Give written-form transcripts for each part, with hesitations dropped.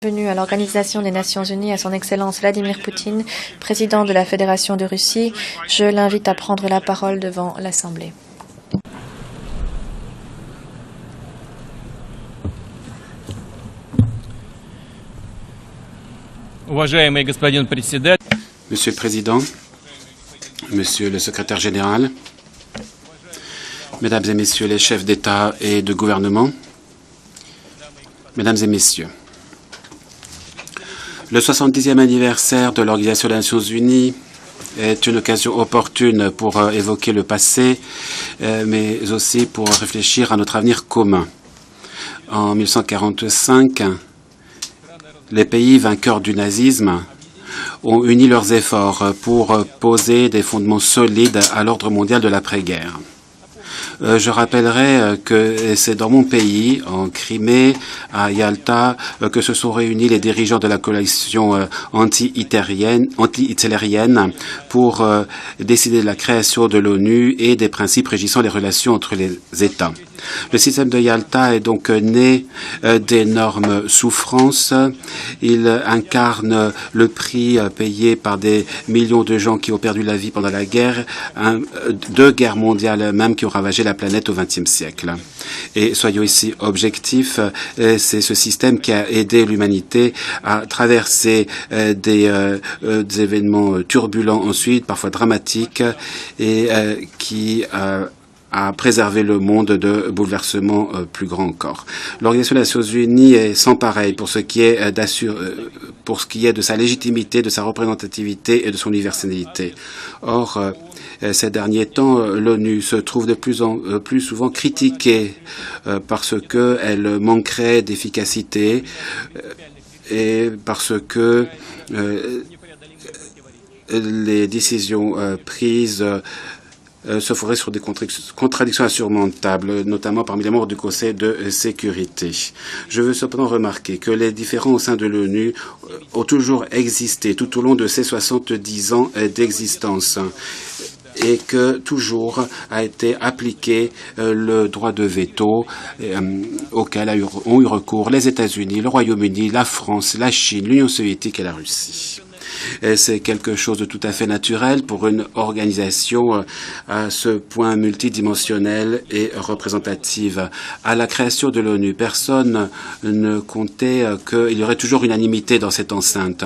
Bienvenue à l'Organisation des Nations Unies à son Excellence Vladimir Poutine, président de la Fédération de Russie. Je l'invite à prendre la parole devant l'Assemblée. Monsieur le Président, Monsieur le Secrétaire général, Mesdames et Messieurs les chefs d'État et de gouvernement, Mesdames et Messieurs, le 70e anniversaire de l'Organisation des Nations Unies est une occasion opportune pour évoquer le passé, mais aussi pour réfléchir à notre avenir commun. En 1945, les pays vainqueurs du nazisme ont uni leurs efforts pour poser des fondements solides à l'ordre mondial de l'après-guerre. Je rappellerai que c'est dans mon pays, en Crimée, à Yalta, que se sont réunis les dirigeants de la coalition anti-hitlérienne pour décider de la création de l'ONU et des principes régissant les relations entre les États. Le système de Yalta est donc né d'énormes souffrances. Il incarne le prix payé par des millions de gens qui ont perdu la vie pendant la guerre, deux guerres mondiales même qui ont ravagé la planète au XXe siècle. Et soyons ici objectifs, c'est ce système qui a aidé l'humanité à traverser des événements turbulents ensuite, parfois dramatiques, et qui à préserver le monde de bouleversements plus grands encore. L'Organisation des Nations Unies est sans pareil pour ce qui est de sa légitimité, de sa représentativité et de son universalité. Or, ces derniers temps, l'ONU se trouve de plus en plus souvent critiquée parce qu'elle manquerait d'efficacité et parce que les décisions prises se ferait sur des contradictions insurmontables, notamment parmi les membres du Conseil de sécurité. Je veux cependant remarquer que les différends au sein de l'ONU ont toujours existé tout au long de ces 70 ans d'existence et que toujours a été appliqué le droit de veto auquel ont eu recours les États-Unis, le Royaume-Uni, la France, la Chine, l'Union soviétique et la Russie. C'est quelque chose de tout à fait naturel pour une organisation à ce point multidimensionnelle et représentative. À la création de l'ONU, personne ne comptait qu'il y aurait toujours unanimité dans cette enceinte.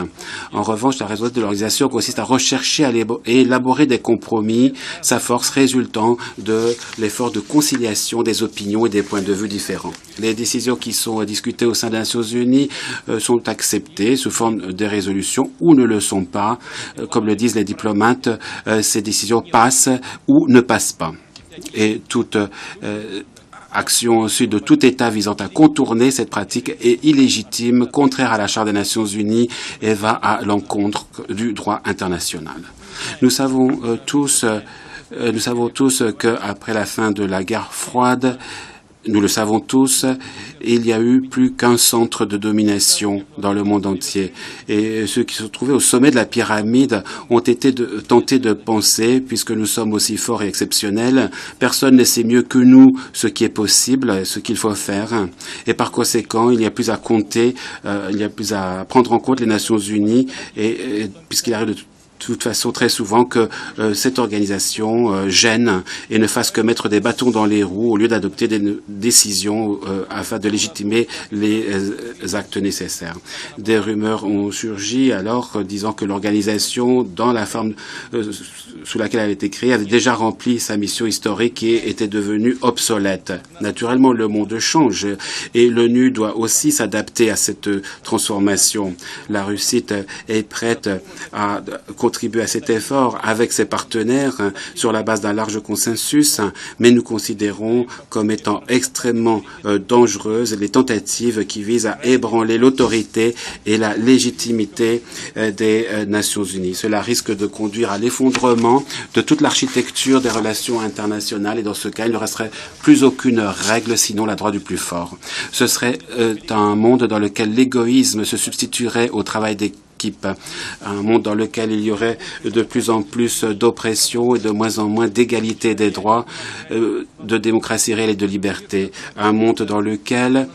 En revanche, la raison de l'organisation consiste à rechercher et élaborer des compromis, sa force résultant de l'effort de conciliation des opinions et des points de vue différents. Les décisions qui sont discutées au sein des Nations Unies sont acceptées sous forme de résolutions ou ne le sont pas. Comme le disent les diplomates, ces décisions passent ou ne passent pas. Et toute action ensuite de tout État visant à contourner cette pratique est illégitime, contraire à la Charte des Nations Unies et va à l'encontre du droit international. Nous savons tous qu'après la fin de la guerre froide, nous le savons tous, il y a eu plus qu'un centre de domination dans le monde entier. Et ceux qui se trouvaient au sommet de la pyramide ont été tentés de penser, puisque nous sommes aussi forts et exceptionnels, personne ne sait mieux que nous ce qui est possible, ce qu'il faut faire. Et par conséquent, il n'y a plus à compter, il n'y a plus à prendre en compte les Nations Unies, et puisqu'il arrive de toute façon très souvent que cette organisation gêne et ne fasse que mettre des bâtons dans les roues au lieu d'adopter des décisions afin de légitimer les actes nécessaires. Des rumeurs ont surgi alors disant que l'organisation, dans la forme sous laquelle elle a été créée, avait déjà rempli sa mission historique et était devenue obsolète. Naturellement, le monde change et l'ONU doit aussi s'adapter à cette transformation. La Russie est prête à contribuer à cet effort avec ses partenaires sur la base d'un large consensus, mais nous considérons comme étant extrêmement dangereuses les tentatives qui visent à ébranler l'autorité et la légitimité des Nations Unies. Cela risque de conduire à l'effondrement de toute l'architecture des relations internationales et dans ce cas, il ne resterait plus aucune règle sinon la droit du plus fort. Ce serait un monde dans lequel l'égoïsme se substituerait au travail des un monde dans lequel il y aurait de plus en plus d'oppression et de moins en moins d'égalité des droits, de démocratie réelle et de liberté. Un monde dans lequel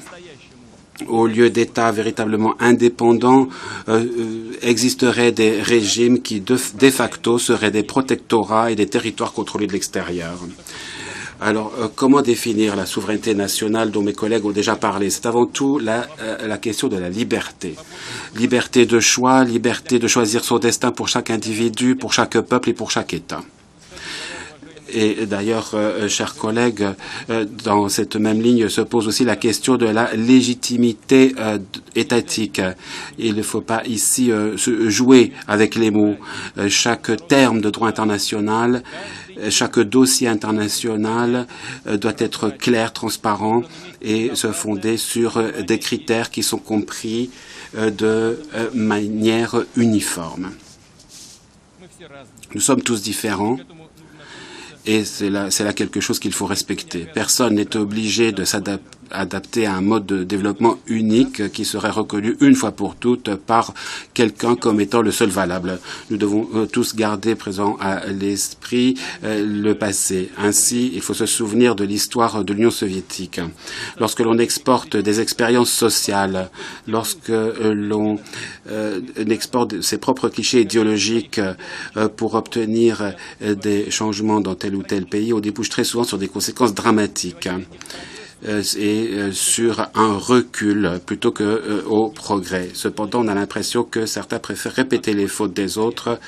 au lieu d'États véritablement indépendants, existeraient des régimes qui, de facto, seraient des protectorats et des territoires contrôlés de l'extérieur. Alors, comment définir la souveraineté nationale dont mes collègues ont déjà parlé? C'est avant tout la question de la liberté. Liberté de choix, liberté de choisir son destin pour chaque individu, pour chaque peuple et pour chaque État. Et d'ailleurs, chers collègues, dans cette même ligne se pose aussi la question de la légitimité étatique. Il ne faut pas ici jouer avec les mots. Chaque terme de droit international, chaque dossier international doit être clair, transparent et se fonder sur des critères qui sont compris de manière uniforme. Nous sommes tous différents. Et c'est là quelque chose qu'il faut respecter. Personne n'est obligé de s'adapter à un mode de développement unique qui serait reconnu une fois pour toutes par quelqu'un comme étant le seul valable. Nous devons tous garder présent à l'esprit le passé. Ainsi, il faut se souvenir de l'histoire de l'Union soviétique. Lorsque l'on exporte des expériences sociales, lorsque l'on exporte ses propres clichés idéologiques pour obtenir des changements dans tel ou tel pays, on débouche très souvent sur des conséquences dramatiques et sur un recul plutôt qu'au progrès. Cependant, on a l'impression que certains préfèrent répéter les fautes des autres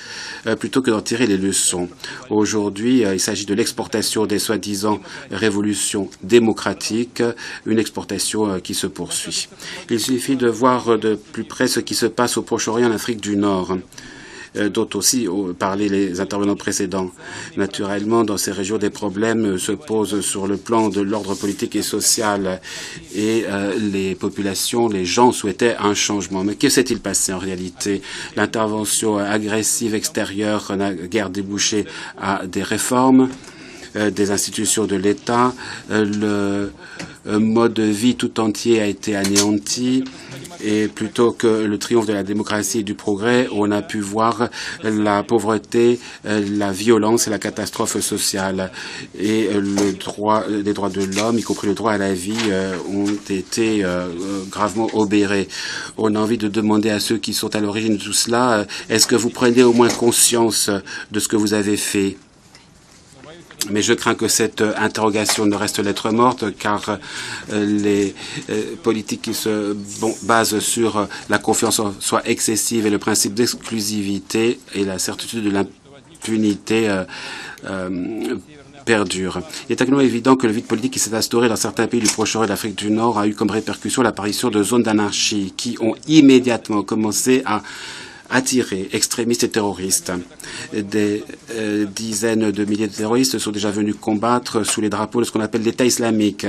plutôt que d'en tirer les leçons. Aujourd'hui, il s'agit de l'exportation des soi-disant révolutions démocratiques, une exportation qui se poursuit. Il suffit de voir de plus près ce qui se passe au Proche-Orient, en Afrique du Nord, dont aussi parlaient les intervenants précédents. Naturellement, dans ces régions, des problèmes se posent sur le plan de l'ordre politique et social et les populations, les gens souhaitaient un changement. Mais que s'est-il passé en réalité? L'intervention agressive extérieure n'a guère débouché à des réformes des institutions de l'État. Le mode de vie tout entier a été anéanti. Et plutôt que le triomphe de la démocratie et du progrès, on a pu voir la pauvreté, la violence et la catastrophe sociale. Et les droits de l'homme, y compris le droit à la vie, ont été gravement obérés. On a envie de demander à ceux qui sont à l'origine de tout cela, est-ce que vous prenez au moins conscience de ce que vous avez fait? Mais je crains que cette interrogation ne reste lettre morte, car les politiques qui se basent sur la confiance en soi excessive et le principe d'exclusivité et la certitude de l'impunité perdure. Il est actuellement évident que le vide politique qui s'est instauré dans certains pays du Proche-Orient et de l'Afrique du Nord a eu comme répercussion l'apparition de zones d'anarchie qui ont immédiatement commencé à attirer extrémistes et terroristes. Des dizaines de milliers de terroristes sont déjà venus combattre sous les drapeaux de ce qu'on appelle l'État islamique,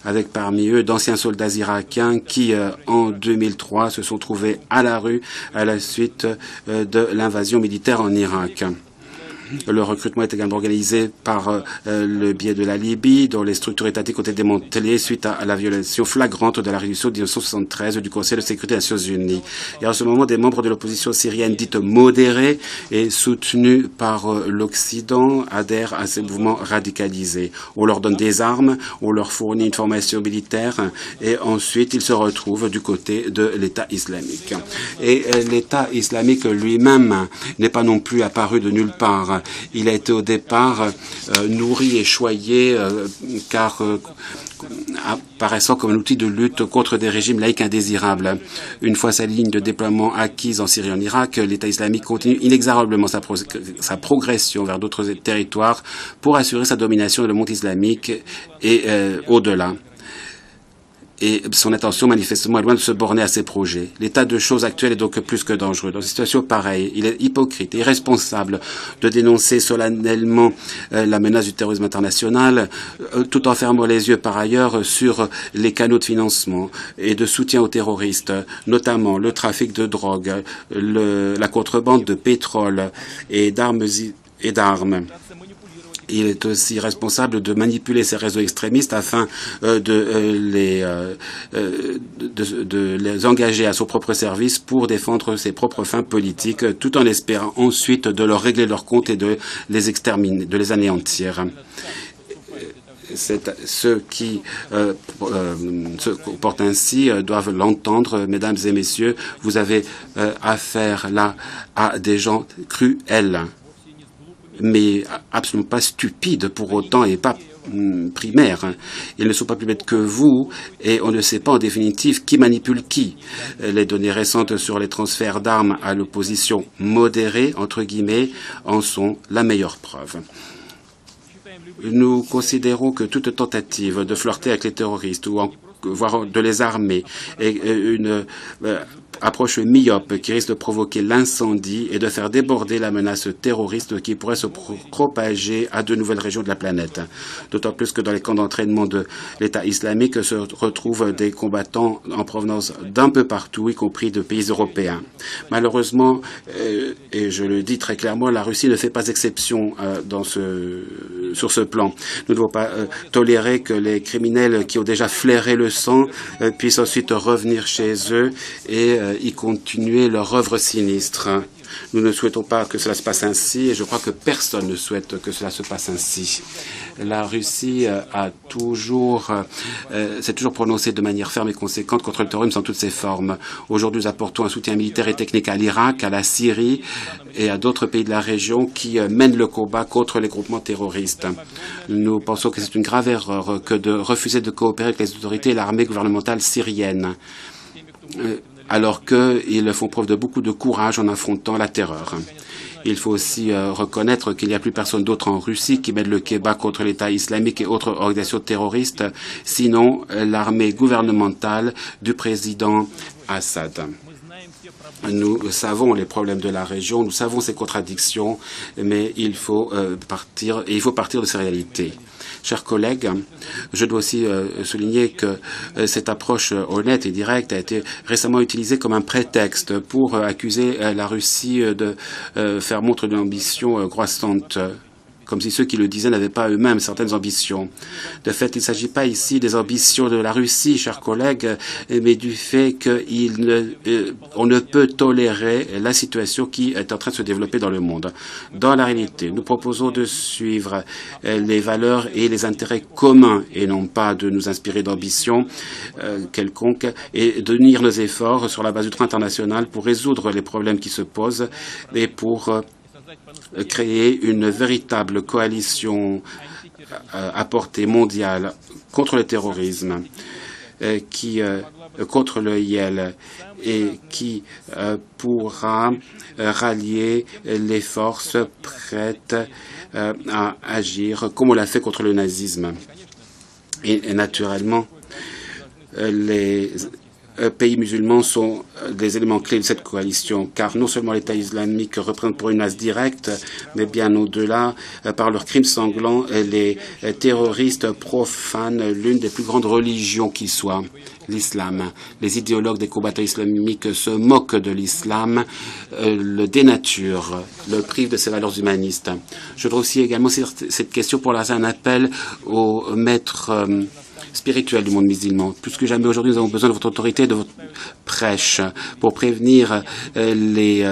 avec parmi eux d'anciens soldats irakiens qui, en 2003, se sont trouvés à la rue à la suite de l'invasion militaire en Irak. Le recrutement est également organisé par le biais de la Libye, dont les structures étatiques ont été démantelées suite à la violation flagrante de la résolution de 1973 du Conseil de sécurité des Nations Unies. Et en ce moment, des membres de l'opposition syrienne dite modérée et soutenue par l'Occident adhèrent à ces mouvements radicalisés. On leur donne des armes, on leur fournit une formation militaire et ensuite ils se retrouvent du côté de l'État islamique. Et l'État islamique lui-même n'est pas non plus apparu de nulle part. Il a été au départ nourri et choyé car apparaissant comme un outil de lutte contre des régimes laïcs indésirables. Une fois sa ligne de déploiement acquise en Syrie et en Irak, l'État islamique continue inexorablement sa progression vers d'autres territoires pour assurer sa domination dans le monde islamique et au-delà. Et son intention manifestement est loin de se borner à ses projets. L'état de choses actuel est donc plus que dangereux. Dans une situation pareille, il est hypocrite et irresponsable de dénoncer solennellement la menace du terrorisme international, tout en fermant les yeux par ailleurs sur les canaux de financement et de soutien aux terroristes, notamment le trafic de drogue, la contrebande de pétrole et d'armes. Il est aussi responsable de manipuler ces réseaux extrémistes afin de les engager à son propre service pour défendre ses propres fins politiques, tout en espérant ensuite de leur régler leurs comptes et de les exterminer, de les anéantir. ceux qui se comportent ainsi doivent l'entendre. Mesdames et messieurs, vous avez affaire là à des gens cruels, mais absolument pas stupides pour autant et pas primaires. Ils ne sont pas plus bêtes que vous et on ne sait pas en définitive qui manipule qui. Les données récentes sur les transferts d'armes à l'opposition modérée, entre guillemets, en sont la meilleure preuve. Nous considérons que toute tentative de flirter avec les terroristes ou voire de les armer est une approche myope qui risque de provoquer l'incendie et de faire déborder la menace terroriste qui pourrait se propager à de nouvelles régions de la planète. D'autant plus que dans les camps d'entraînement de l'État islamique se retrouvent des combattants en provenance d'un peu partout, y compris de pays européens. Malheureusement, et je le dis très clairement, la Russie ne fait pas exception sur ce plan. Nous ne devons pas tolérer que les criminels qui ont déjà flairé le sang puissent ensuite revenir chez eux et y continuer leur œuvre sinistre. Nous ne souhaitons pas que cela se passe ainsi et je crois que personne ne souhaite que cela se passe ainsi. La Russie s'est toujours prononcée de manière ferme et conséquente contre le terrorisme dans toutes ses formes. Aujourd'hui, nous apportons un soutien militaire et technique à l'Irak, à la Syrie et à d'autres pays de la région qui mènent le combat contre les groupements terroristes. Nous pensons que c'est une grave erreur que de refuser de coopérer avec les autorités et l'armée gouvernementale syrienne, alors qu'ils font preuve de beaucoup de courage en affrontant la terreur. Il faut aussi reconnaître qu'il n'y a plus personne d'autre en Russie qui mène le combat contre l'État islamique et autres organisations terroristes, sinon l'armée gouvernementale du président Assad. Nous savons les problèmes de la région, nous savons ses contradictions, mais il faut partir de ces réalités. Chers collègues, je dois aussi souligner que cette approche honnête et directe a été récemment utilisée comme un prétexte pour accuser la Russie de faire montre d'une ambition croissante, comme si ceux qui le disaient n'avaient pas eux-mêmes certaines ambitions. De fait, il ne s'agit pas ici des ambitions de la Russie, chers collègues, mais du fait qu'on ne peut tolérer la situation qui est en train de se développer dans le monde. Dans la réalité, nous proposons de suivre les valeurs et les intérêts communs et non pas de nous inspirer d'ambitions quelconques et de unir nos efforts sur la base du droit international pour résoudre les problèmes qui se posent et pour créer une véritable coalition à portée mondiale contre le terrorisme, contre le IEL et qui pourra rallier les forces prêtes à agir comme on l'a fait contre le nazisme. Et naturellement, les pays musulmans sont des éléments clés de cette coalition, car non seulement l'État islamique représente pour une menace directe, mais bien au-delà, par leurs crimes sanglants, les terroristes profanent l'une des plus grandes religions qui soit, l'islam. Les idéologues des combattants islamiques se moquent de l'islam, le dénaturent, le privent de ses valeurs humanistes. Je voudrais aussi également cette question pour lancer un appel aux maîtres spirituel du monde musulman. Plus que jamais aujourd'hui, nous avons besoin de votre autorité, de votre prêche pour prévenir les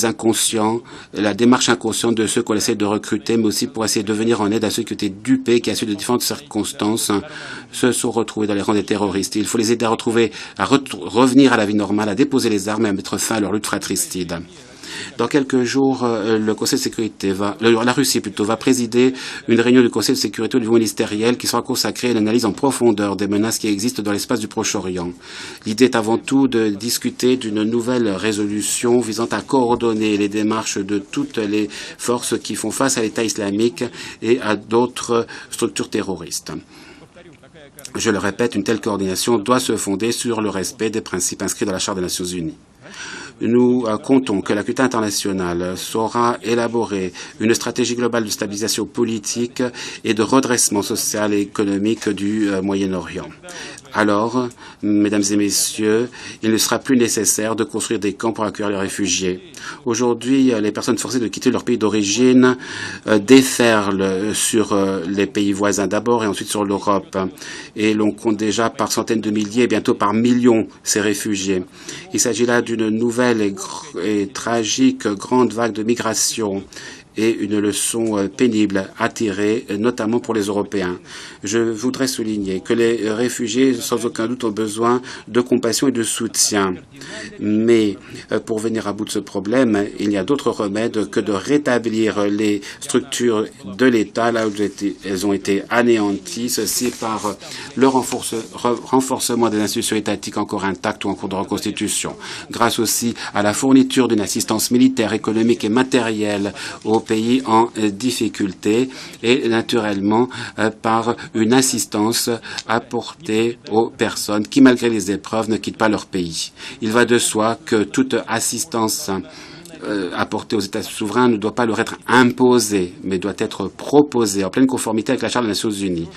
inconscients, la démarche inconsciente de ceux qu'on essaie de recruter, mais aussi pour essayer de venir en aide à ceux qui ont été dupés, qui, à suite de différentes circonstances, se sont retrouvés dans les rangs des terroristes. Il faut les aider à revenir à la vie normale, à déposer les armes et à mettre fin à leur lutte fratricide. Dans quelques jours, le Conseil de sécurité la Russie plutôt, va présider une réunion du Conseil de sécurité au niveau ministériel qui sera consacrée à une analyse en profondeur des menaces qui existent dans l'espace du Proche-Orient. L'idée est avant tout de discuter d'une nouvelle résolution visant à coordonner les démarches de toutes les forces qui font face à l'État islamique et à d'autres structures terroristes. Je le répète, une telle coordination doit se fonder sur le respect des principes inscrits dans la Charte des Nations Unies. Nous comptons que la communauté internationale saura élaborer une stratégie globale de stabilisation politique et de redressement social et économique du Moyen-Orient. Alors, mesdames et messieurs, il ne sera plus nécessaire de construire des camps pour accueillir les réfugiés. Aujourd'hui, les personnes forcées de quitter leur pays d'origine déferlent sur les pays voisins d'abord et ensuite sur l'Europe. Et l'on compte déjà par centaines de milliers et bientôt par millions ces réfugiés. Il s'agit là d'une nouvelle et tragique grande vague de migration. et une leçon pénible à tirer, notamment pour les Européens. Je voudrais souligner que les réfugiés, sans aucun doute, ont besoin de compassion et de soutien. Mais pour venir à bout de ce problème, il n'y a d'autre remède que de rétablir les structures de l'État là où elles ont été anéanties, ceci par le renforcement des institutions étatiques encore intactes ou en cours de reconstitution, grâce aussi à la fourniture d'une assistance militaire, économique et matérielle aux pays en difficulté et naturellement par une assistance apportée aux personnes qui, malgré les épreuves, ne quittent pas leur pays. Il va de soi que toute assistance apportée aux États souverains ne doit pas leur être imposée, mais doit être proposée en pleine conformité avec la Charte des Nations Unies.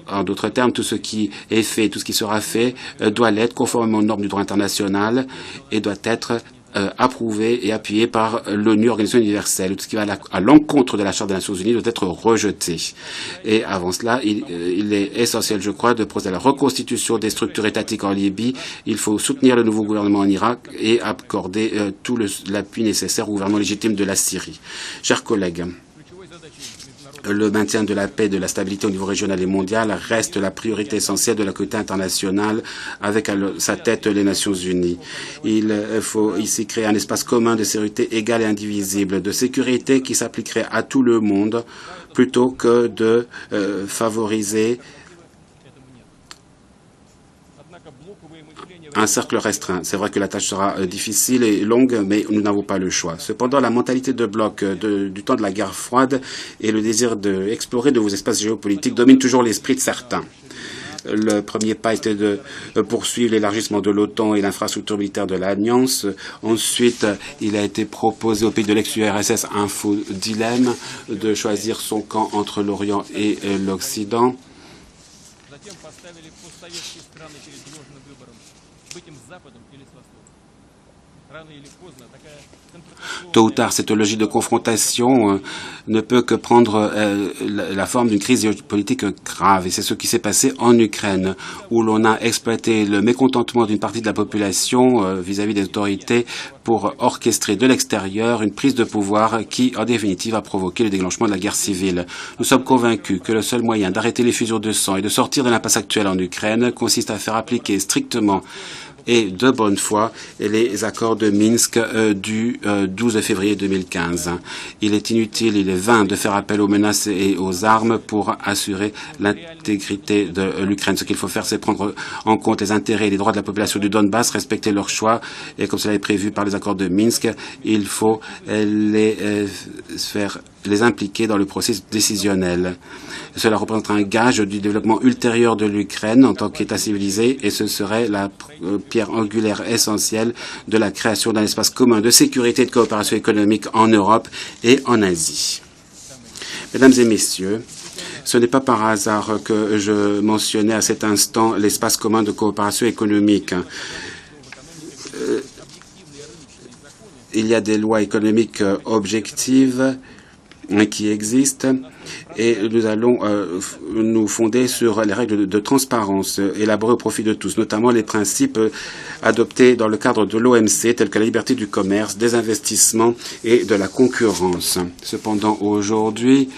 En d'autres termes, tout ce qui est fait, tout ce qui sera fait, doit l'être conformément aux normes du droit international et doit être approuvé et appuyé par l'ONU, Organisation universelle. Tout ce qui va à l'encontre de la Charte des Nations Unies doit être rejeté. Et avant cela, il est essentiel, je crois, de procéder à la reconstitution des structures étatiques en Libye. Il faut soutenir le nouveau gouvernement en Irak et accorder tout l'appui nécessaire au gouvernement légitime de la Syrie. Chers collègues, le maintien de la paix et de la stabilité au niveau régional et mondial reste la priorité essentielle de la communauté internationale avec à sa tête les Nations Unies. Il faut ici créer un espace commun de sécurité égale et indivisible, de sécurité qui s'appliquerait à tout le monde plutôt que de favoriser un cercle restreint. C'est vrai que la tâche sera difficile et longue, mais nous n'avons pas le choix. Cependant, la mentalité de bloc du temps de la guerre froide et le désir d'explorer de nouveaux espaces géopolitiques dominent toujours l'esprit de certains. Le premier pas était de poursuivre l'élargissement de l'OTAN et l'infrastructure militaire de l'Alliance. Ensuite, il a été proposé au pays de l'ex-URSS un faux dilemme de choisir son camp entre l'Orient et l'Occident. Tôt ou tard, cette logique de confrontation ne peut que prendre la forme d'une crise géopolitique grave. Et c'est ce qui s'est passé en Ukraine, où l'on a exploité le mécontentement d'une partie de la population vis-à-vis des autorités pour orchestrer de l'extérieur une prise de pouvoir qui, en définitive, a provoqué le déclenchement de la guerre civile. Nous sommes convaincus que le seul moyen d'arrêter l'effusion de sang et de sortir de l'impasse actuelle en Ukraine consiste à faire appliquer strictement et de bonne foi les accords de Minsk du 12 février 2015. Il est inutile, il est vain de faire appel aux menaces et aux armes pour assurer l'intégrité de l'Ukraine. Ce qu'il faut faire, c'est prendre en compte les intérêts et les droits de la population du Donbass, respecter leurs choix, et comme cela est prévu par les accords de Minsk, il faut les impliquer dans le processus décisionnel. Cela représentera un gage du développement ultérieur de l'Ukraine en tant qu'État civilisé et ce serait la pierre angulaire essentielle de la création d'un espace commun de sécurité et de coopération économique en Europe et en Asie. Mesdames et messieurs, ce n'est pas par hasard que je mentionnais à cet instant l'espace commun de coopération économique. Il y a des lois économiques objectives qui existent et nous allons nous fonder sur les règles de transparence élaborées au profit de tous, notamment les principes adoptés dans le cadre de l'OMC tels que la liberté du commerce, des investissements et de la concurrence. Cependant, aujourd'hui,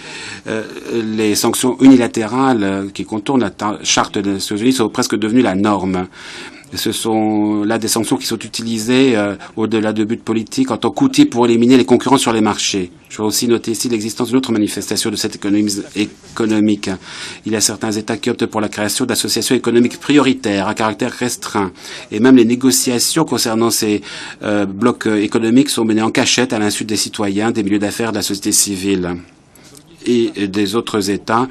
les sanctions unilatérales qui contournent la Charte des Nations Unies sont presque devenues la norme. Ce sont là des sanctions qui sont utilisées au-delà de buts politiques en tant qu'outil pour éliminer les concurrents sur les marchés. Je veux aussi noter ici l'existence d'une autre manifestation de cette économie économique. Il y a certains États qui optent pour la création d'associations économiques prioritaires à caractère restreint. Et même les négociations concernant ces blocs économiques sont menées en cachette à l'insu des citoyens, des milieux d'affaires, de la société civile et des autres États.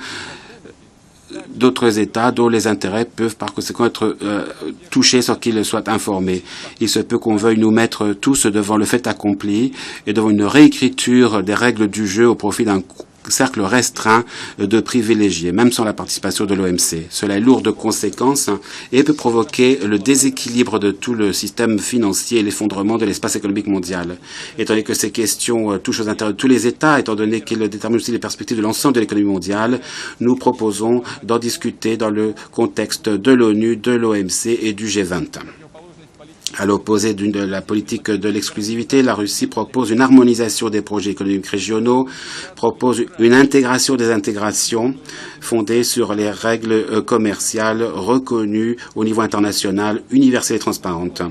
D'autres États dont les intérêts peuvent par conséquent être touchés sans qu'ils soient informés. Il se peut qu'on veuille nous mettre tous devant le fait accompli et devant une réécriture des règles du jeu au profit d'un cercle restreint de privilégiés, même sans la participation de l'OMC. Cela est lourd de conséquences et peut provoquer le déséquilibre de tout le système financier et l'effondrement de l'espace économique mondial. Étant donné que ces questions touchent aux intérêts de tous les États, étant donné qu'elles déterminent aussi les perspectives de l'ensemble de l'économie mondiale, nous proposons d'en discuter dans le contexte de l'ONU, de l'OMC et du G20. À l'opposé de la politique de l'exclusivité, la Russie propose une harmonisation des projets économiques régionaux, propose une intégration des intégrations fondée sur les règles commerciales reconnues au niveau international, universelles et transparentes.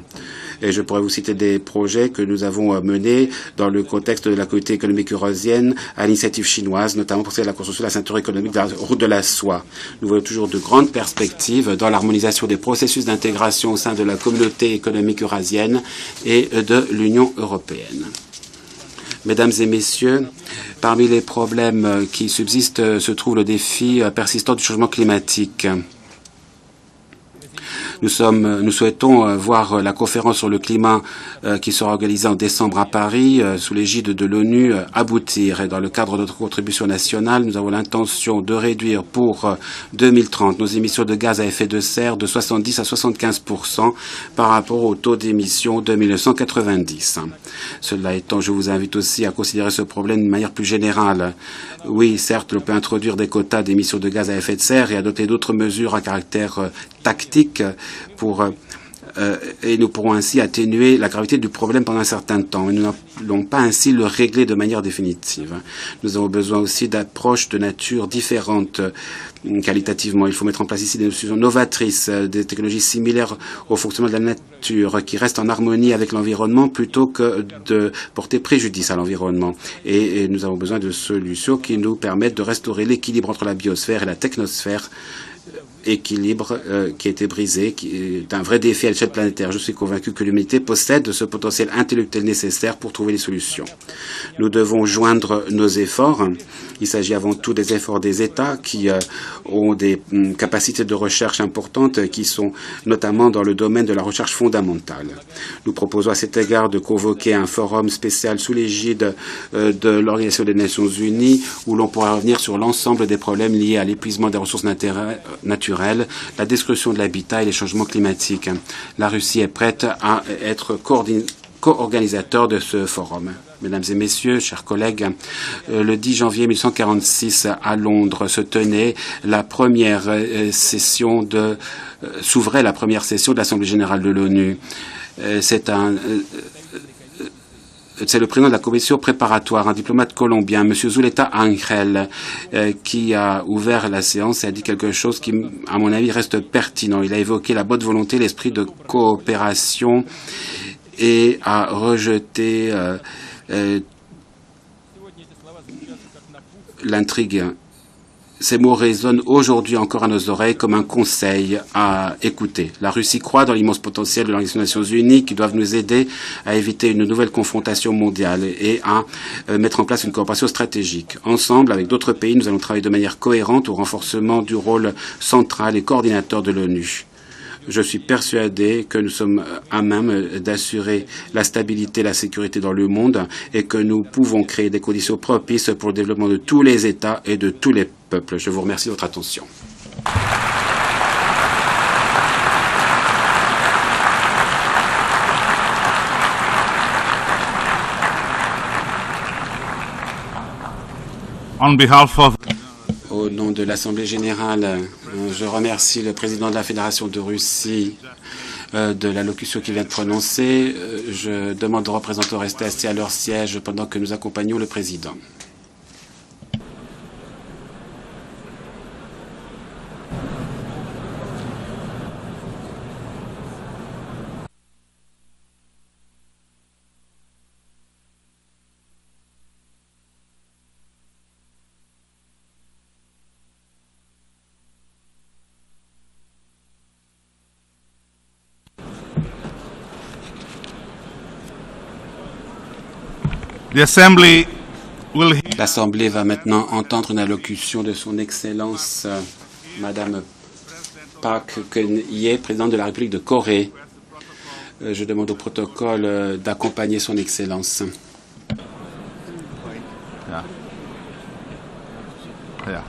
Et je pourrais vous citer des projets que nous avons menés dans le contexte de la communauté économique eurasienne à l'initiative chinoise, notamment pour la construction de la ceinture économique de la route de la soie. Nous voyons toujours de grandes perspectives dans l'harmonisation des processus d'intégration au sein de la communauté économique eurasienne et de l'Union européenne. Mesdames et messieurs, parmi les problèmes qui subsistent se trouve le défi persistant du changement climatique. Nous souhaitons voir la conférence sur le climat qui sera organisée en décembre à Paris sous l'égide de l'ONU aboutir. Et dans le cadre de notre contribution nationale, nous avons l'intention de réduire pour 2030 nos émissions de gaz à effet de serre de 70 à 75% par rapport au taux d'émissions de 1990. Cela étant, je vous invite aussi à considérer ce problème de manière plus générale. Oui, certes, on peut introduire des quotas d'émissions de gaz à effet de serre et adopter d'autres mesures à caractère tactique et nous pourrons ainsi atténuer la gravité du problème pendant un certain temps. Mais nous n'allons pas ainsi le régler de manière définitive. Nous avons besoin aussi d'approches de nature différentes qualitativement. Il faut mettre en place ici des solutions novatrices, des technologies similaires au fonctionnement de la nature qui restent en harmonie avec l'environnement plutôt que de porter préjudice à l'environnement. Et nous avons besoin de solutions qui nous permettent de restaurer l'équilibre entre la biosphère et la technosphère, équilibre qui a été brisé, qui est un vrai défi à l'échelle planétaire. Je suis convaincu que l'humanité possède ce potentiel intellectuel nécessaire pour trouver des solutions. Nous devons joindre nos efforts. Il s'agit avant tout des efforts des États qui ont des capacités de recherche importantes qui sont notamment dans le domaine de la recherche fondamentale. Nous proposons à cet égard de convoquer un forum spécial sous l'égide de l'Organisation des Nations Unies où l'on pourra revenir sur l'ensemble des problèmes liés à l'épuisement des ressources naturelles, la destruction de l'habitat et les changements climatiques. La Russie est prête à être co-organisateur de ce forum. Mesdames et messieurs, chers collègues, le 10 janvier 1946 à Londres se tenait la première session s'ouvrait la première session de l'Assemblée générale de l'ONU. C'est le président de la commission préparatoire, un diplomate colombien, M. Zuleta Angel, qui a ouvert la séance et a dit quelque chose qui, à mon avis, reste pertinent. Il a évoqué la bonne volonté, l'esprit de coopération et a rejeté l'intrigue. Ces mots résonnent aujourd'hui encore à nos oreilles comme un conseil à écouter. La Russie croit dans l'immense potentiel de l'Organisation des Nations Unies qui doivent nous aider à éviter une nouvelle confrontation mondiale et à mettre en place une coopération stratégique. Ensemble, avec d'autres pays, nous allons travailler de manière cohérente au renforcement du rôle central et coordinateur de l'ONU. Je suis persuadé que nous sommes à même d'assurer la stabilité et la sécurité dans le monde et que nous pouvons créer des conditions propices pour le développement de tous les États et de tous les peuples. Je vous remercie de votre attention. On behalf of Au nom de l'Assemblée générale, je remercie le président de la Fédération de Russie de l'allocution qu'il vient de prononcer. Je demande aux représentants de rester assis à leur siège pendant que nous accompagnons le président. L'Assemblée va maintenant entendre une allocution de son Excellence, Madame Park Geun-hye, présidente de la République de Corée. Je demande au protocole d'accompagner son Excellence. Yeah.